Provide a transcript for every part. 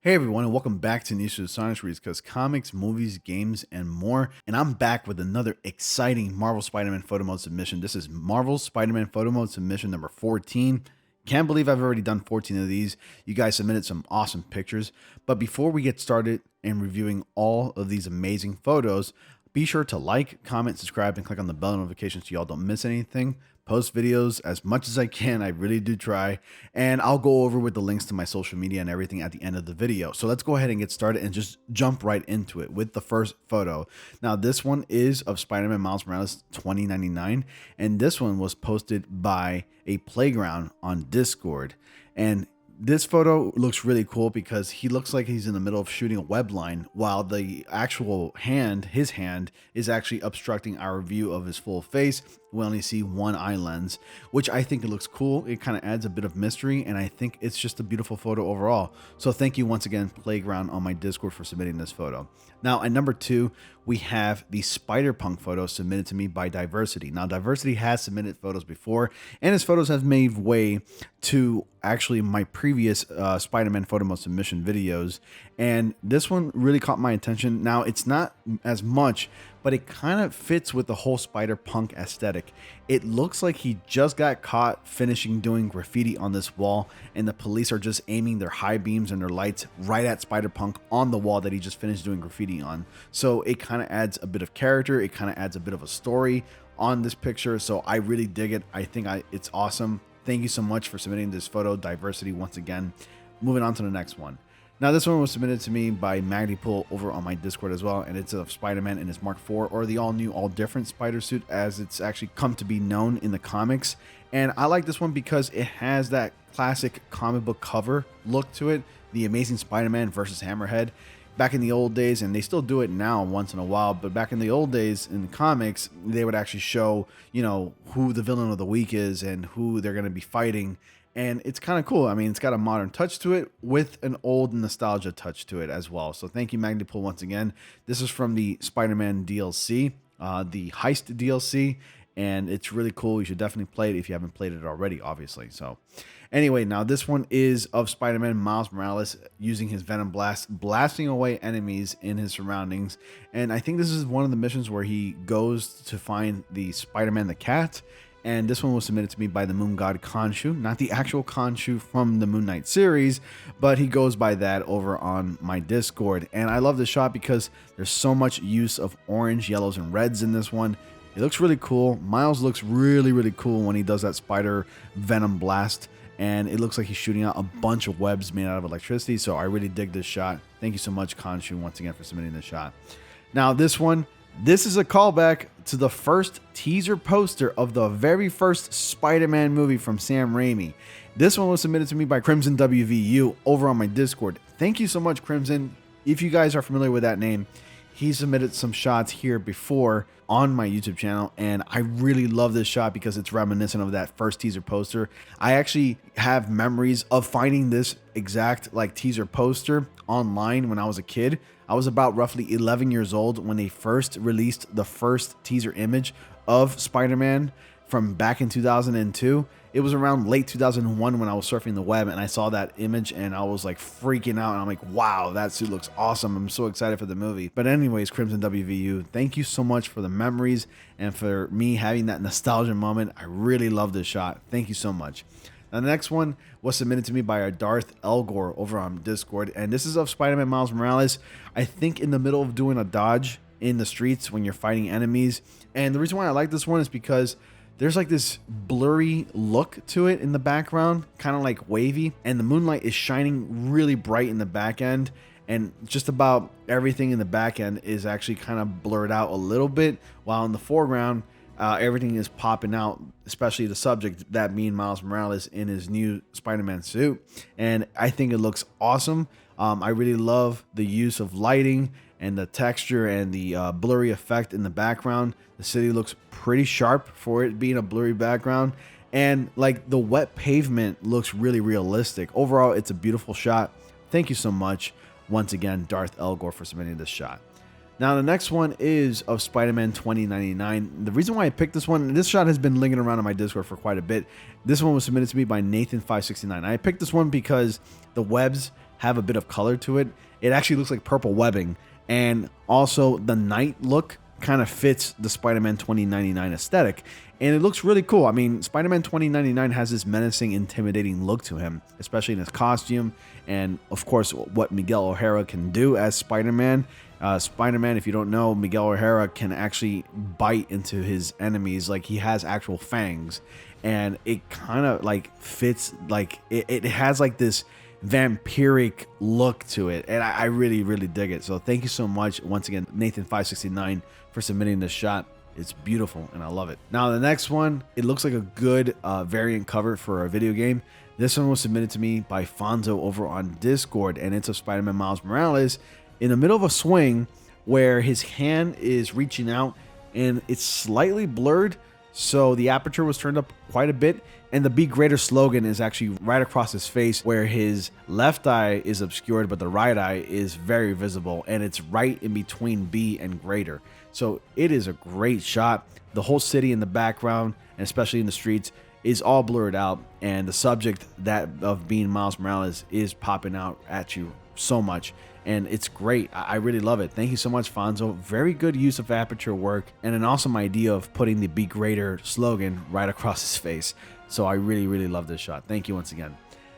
Hey everyone, and welcome back to Niche of Sonics, where we discuss comics, movies, games, and more. And I'm back with another exciting Marvel Spider-Man photo mode submission. This is Marvel Spider-Man photo mode submission number 14. Can't believe I've already done 14 of these. You guys submitted some awesome pictures. But before we get started and reviewing all of these amazing photos, be sure to like, comment, subscribe, and click on the bell notifications so y'all don't miss anything. Post videos as much as I can. I really do try. And I'll go over with the links to my social media and everything at the end of the video. So let's go ahead and get started and just jump right into it with the first photo. Now, this one is of Spider-Man Miles Morales 2099. And this one was posted by a playground on Discord. And this photo looks really cool because he looks like he's in the middle of shooting a web line while the actual hand, his hand, is actually obstructing our view of his full face. We only see one eye lens, which I think it looks cool. It kind of adds a bit of mystery, and I think it's just a beautiful photo overall. So thank you once again, Playground, on my Discord for submitting this photo. Now, at number 2, we have the Spider-Punk photo submitted to me by Diversity. Now, Diversity has submitted photos before, and his photos have made way to actually my previous Spider-Man photo mode submission videos, and this one really caught my attention. Now, it's not as much, but it kind of fits with the whole Spider-Punk aesthetic. It looks like he just got caught finishing doing graffiti on this wall, and the police are just aiming their high beams and their lights right at Spider-Punk on the wall that he just finished doing graffiti on. So it kind of adds a bit of character. It kind of adds a bit of a story on this picture. So I really dig it. I think it's awesome. Thank you so much for submitting this photo, Diversity, once again. Moving on to the next one. Now, this one was submitted to me by Magdypool over on my Discord as well, and it's of Spider-Man in his Mark IV, or the all-new, all-different Spider suit, as it's actually come to be known in the comics. And I like this one because it has that classic comic book cover look to it, the Amazing Spider-Man versus Hammerhead. Back in the old days, and they still do it now once in a while, but back in the old days in the comics, they would actually show, you know, who the villain of the week is and who they're going to be fighting. And it's kind of cool. I mean, it's got a modern touch to it with an old nostalgia touch to it as well. So thank you, Magdypool, once again. This is from the Spider-Man DLC, the Heist DLC, and it's really cool. You should definitely play it if you haven't played it already, obviously. So anyway, now this one is of Spider-Man Miles Morales using his Venom Blast, blasting away enemies in his surroundings. And I think this is one of the missions where he goes to find the Spider-Man the cat. And this one was submitted to me by the Moon God KONSHU, not the actual KONSHU from the Moon Knight series, but he goes by that over on my Discord. And I love this shot because there's so much use of orange, yellows, and reds in this one. It looks really cool. Miles looks really, really cool when he does that spider venom blast. And it looks like he's shooting out a bunch of webs made out of electricity. So I really dig this shot. Thank you so much, KONSHU, once again for submitting this shot. Now, this is a callback to the first teaser poster of the very first Spider-Man movie from Sam Raimi. This one was submitted to me by CRIMSONWVU over on my Discord. Thank you so much, Crimson. If you guys are familiar with that name, he submitted some shots here before on my YouTube channel, and I really love this shot because it's reminiscent of that first teaser poster. I actually have memories of finding this exact teaser poster online when I was a kid. I was about roughly 11 years old when they first released the first teaser image of Spider-Man from back in 2002. It was around late 2001 when I was surfing the web and I saw that image and I was like freaking out, and I'm like, wow, that suit looks awesome. I'm so excited for the movie. But anyways, CRIMSONWVU, thank you so much for the memories and for me having that nostalgia moment. I really love this shot. Thank you so much. Now, the next one was submitted to me by our DARTH ELGOR over on Discord, and this is of Spider-Man Miles Morales, I think in the middle of doing a dodge in the streets when you're fighting enemies. And the reason why I like this one is because there's like this blurry look to it in the background, kind of like wavy, and the moonlight is shining really bright in the back end, and just about everything in the back end is actually kind of blurred out a little bit, while in the foreground, everything is popping out, especially the subject, that being Miles Morales in his new Spider-Man suit. And I think it looks awesome. I really love the use of lighting and the texture and the blurry effect in the background. The city looks pretty sharp for it being a blurry background. And like the wet pavement looks really realistic. Overall, it's a beautiful shot. Thank you so much once again, DARTH ELGOR, for submitting this shot. Now, the next one is of Spider-Man 2099. The reason why I picked this one, this shot has been linking around on my Discord for quite a bit. This one was submitted to me by Nathan569. I picked this one because the webs have a bit of color to it. It actually looks like purple webbing, and also the night look kind of fits the Spider-Man 2099 aesthetic, and it looks really cool. I mean, Spider-Man 2099 has this menacing, intimidating look to him, especially in his costume, and of course what Miguel O'Hara can do as Spider-Man. Spider-Man, if you don't know, Miguel O'Hara can actually bite into his enemies. Like, he has actual fangs, and it kind of like fits, like it has like this vampiric look to it, and I really dig it. So thank you so much once again, Nathan569, for submitting this shot. It's beautiful and I love it. Now the next one, it looks like a good variant cover for a video game. This one was submitted to me by FONZO over on Discord, and it's of Spider-Man Miles Morales in the middle of a swing where his hand is reaching out and it's slightly blurred, so the aperture was turned up quite a bit, and the Be Greater slogan is actually right across his face, where his left eye is obscured but the right eye is very visible, and it's right in between B and Greater. So it is a great shot. The whole city in the background, and especially in the streets, is all blurred out, and the subject that of being Miles Morales is popping out at you so much, and it's great. I really love it. Thank you so much, FONZO. Very good use of aperture work, and an awesome idea of putting the Be Greater slogan right across his face. So I really love this shot. Thank you once again.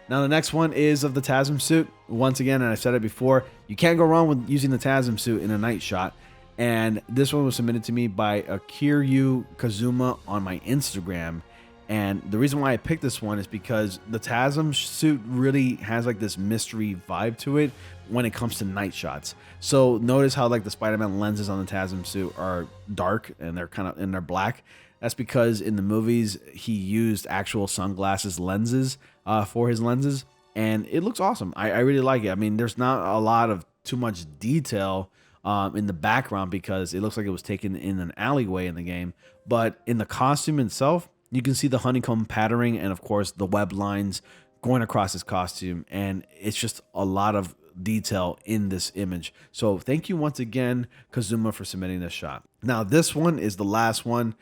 Now the next one is of the TASM suit. Once again, and I said it before, you can't go wrong with using the TASM suit in a night shot. And this one was submitted to me by a KIRYU KAZUMA on my Instagram. And the reason why I picked this one is because the TASM suit really has like this mystery vibe to it when it comes to night shots. So notice how like the Spider-Man lenses on the TASM suit are dark and they're black. That's because in the movies he used actual sunglasses lenses for his lenses, and it looks awesome. I really like it. I mean, there's not a lot of too much detail in the background because it looks like it was taken in an alleyway in the game, but in the costume itself, you can see the honeycomb patterning and of course the web lines going across his costume, and it's just a lot of detail in this image. So thank you once again, Kazuma, for submitting this shot. Now this one is the last one,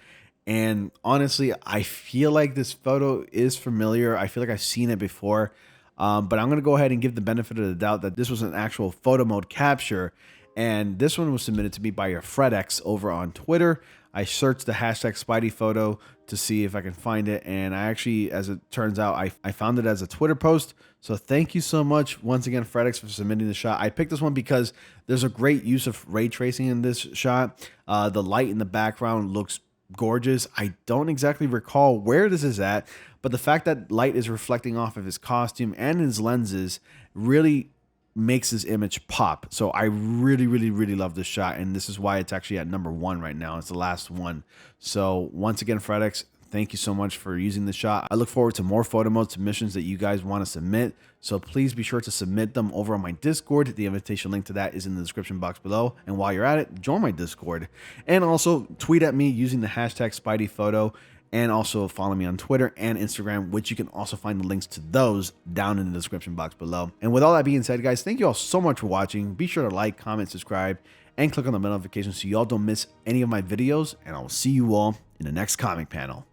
and honestly I feel like this photo is familiar. I feel like I've seen it before, but I'm gonna go ahead and give the benefit of the doubt that this was an actual photo mode capture, and this one was submitted to me by your FREDEX over on Twitter. I searched the hashtag SPIDEYPHOTO to see if I can find it, and I actually, as it turns out, I found it as a Twitter post. So thank you so much once again, FREDEX, for submitting the shot. I picked this one because there's a great use of ray tracing in this shot. The light in the background looks gorgeous. I don't exactly recall where this is at, but the fact that light is reflecting off of his costume and his lenses really makes this image pop. So I really love this shot, and this is why it's actually at #1 right now. It's the last one. So once again, FREDEX, thank you so much for using the shot. I look forward to more photo mode submissions that you guys want to submit, so please be sure to submit them over on my Discord. The invitation link to that is in the description box below, and while you're at it, join my Discord, and also tweet at me using the hashtag SPIDEYPHOTO, and also follow me on Twitter and Instagram, which you can also find the links to those down in the description box below. And with all that being said, guys, thank you all so much for watching. Be sure to like, comment, subscribe, and click on the bell notification so y'all don't miss any of my videos, and I will see you all in the next comic panel.